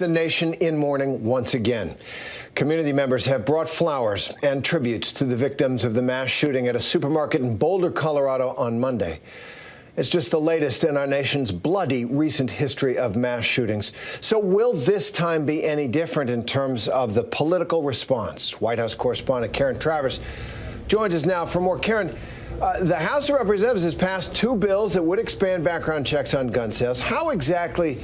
The nation in mourning once again. Community members have brought flowers and tributes to the victims of the mass shooting at a supermarket in Boulder, Colorado on Monday. It's just the latest in our nation's bloody recent history of mass shootings. So will this time be any different in terms of the political response? White House correspondent Karen Travers joins us now for more. Karen, the House of Representatives has passed two bills that would expand background checks on gun sales. How exactly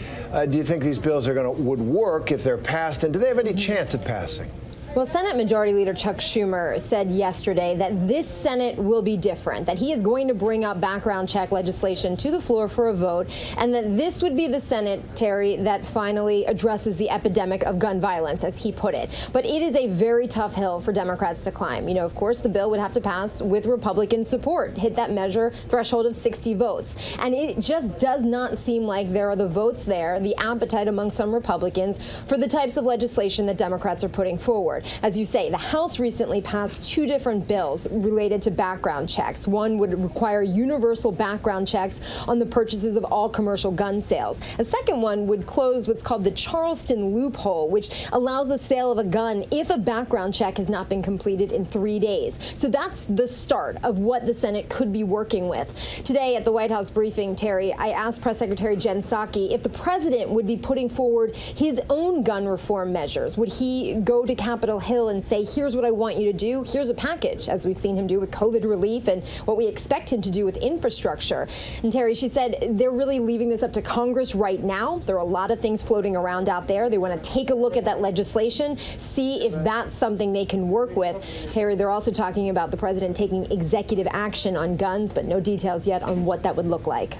do you think these bills would work if they're passed, and do they have any chance of passing? Well, Senate Majority Leader Chuck Schumer said yesterday that this Senate will be different, that he is going to bring up background check legislation to the floor for a vote, and that this would be the Senate, Terry, that finally addresses the epidemic of gun violence, as he put it. But it is a very tough hill for Democrats to climb. You know, of course, the bill would have to pass with Republican support, hit that measure threshold of 60 votes. And it just does not seem like there are the votes there, the appetite among some Republicans for the types of legislation that Democrats are putting forward. As you say, the House recently passed two different bills related to background checks. One would require universal background checks on the purchases of all commercial gun sales. A second one would close what's called the Charleston loophole, which allows the sale of a gun if a background check has not been completed in 3 days. So that's the start of what the Senate could be working with. Today at the White House briefing, Terry, I asked Press Secretary Jen Psaki if the president would be putting forward his own gun reform measures. Would he go to Capitol Hill and say, here's what I want you to do, here's a package, as we've seen him do with COVID relief and what we expect him to do with infrastructure. And Terry, she said they're really leaving this up to Congress right now. There are a lot of things floating around out there. They want to take a look at that legislation, see if that's something they can work with. Terry, they're also talking about the president taking executive action on guns, but no details yet on what that would look like.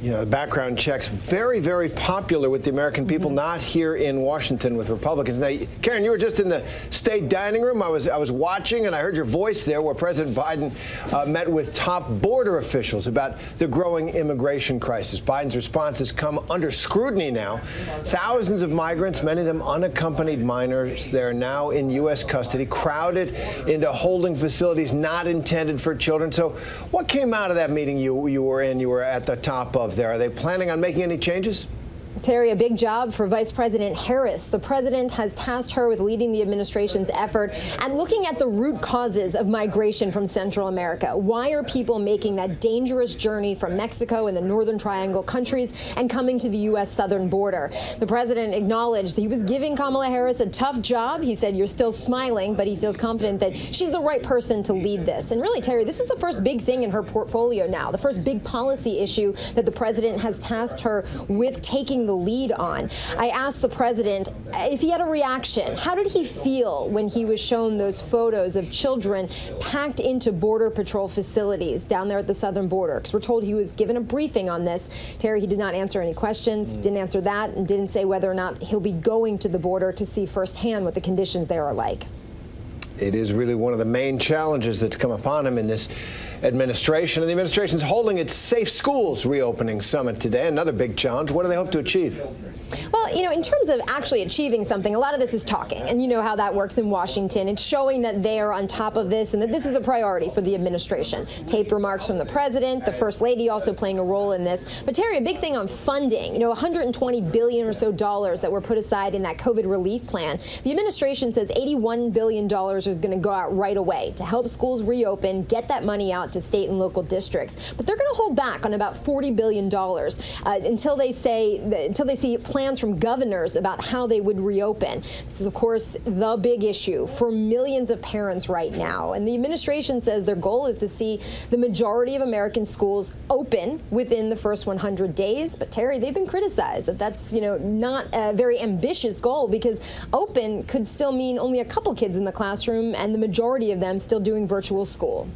You know, background checks, very, very popular with the American people, not here in Washington with Republicans. Now, Karen, you were just in the state dining room. I was watching, and I heard your voice there where President Biden met with top border officials about the growing immigration crisis. Biden's response has come under scrutiny now. Thousands of migrants, many of them unaccompanied minors, they're now in U.S. custody, crowded into holding facilities not intended for children. So what came out of that meeting you were in? You were at the top of there. Are they planning on making any changes? Terry, a big job for Vice President Harris. The president has tasked her with leading the administration's effort and looking at the root causes of migration from Central America. Why are people making that dangerous journey from Mexico and the Northern Triangle countries and coming to the U.S. southern border? The president acknowledged he was giving Kamala Harris a tough job. He said, you're still smiling, but he feels confident that she's the right person to lead this. And really, Terry, this is the first big thing in her portfolio now, the first big policy issue that the president has tasked her with taking the lead on. I asked the president if he had a reaction. How did he feel when he was shown those photos of children packed into Border Patrol facilities down there at the southern border? Because we're told he was given a briefing on this. Terry, he did not answer any questions, didn't answer that, and didn't say whether or not he'll be going to the border to see firsthand what the conditions there are like. It is really one of the main challenges that's come upon him in this administration. And the administration is holding its Safe Schools Reopening Summit today. Another big challenge. What do they hope to achieve? Well, you know, in terms of actually achieving something, a lot of this is talking. And you know how that works in Washington. It's showing that they are on top of this and that this is a priority for the administration. Taped remarks from the president, the first lady also playing a role in this. But Terry, a big thing on funding, you know, $120 billion or so that were put aside in that COVID relief plan. The administration says $81 billion is going to go out right away to help schools reopen, get that money out to state and local districts. But they're going to hold back on about $40 billion until they see plans from governors about how they would reopen. This is, of course, the big issue for millions of parents right now. And the administration says their goal is to see the majority of American schools open within the first 100 days. But Terry, they've been criticized that that's, you know, not a very ambitious goal, because open could still mean only a couple kids in the classroom and the majority of them still doing virtual school.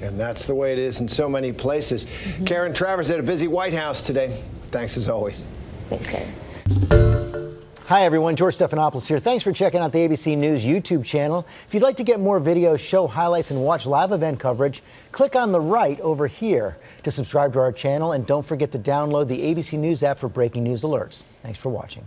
And that's the way it is in so many places. Karen Travers at a busy White House today. Thanks as always. Thanks, Terry. Hi, everyone. George Stephanopoulos here. Thanks for checking out the ABC News YouTube channel. If you'd like to get more videos, show highlights, and watch live event coverage, click on the right over here to subscribe to our channel. And don't forget to download the ABC News app for breaking news alerts. Thanks for watching.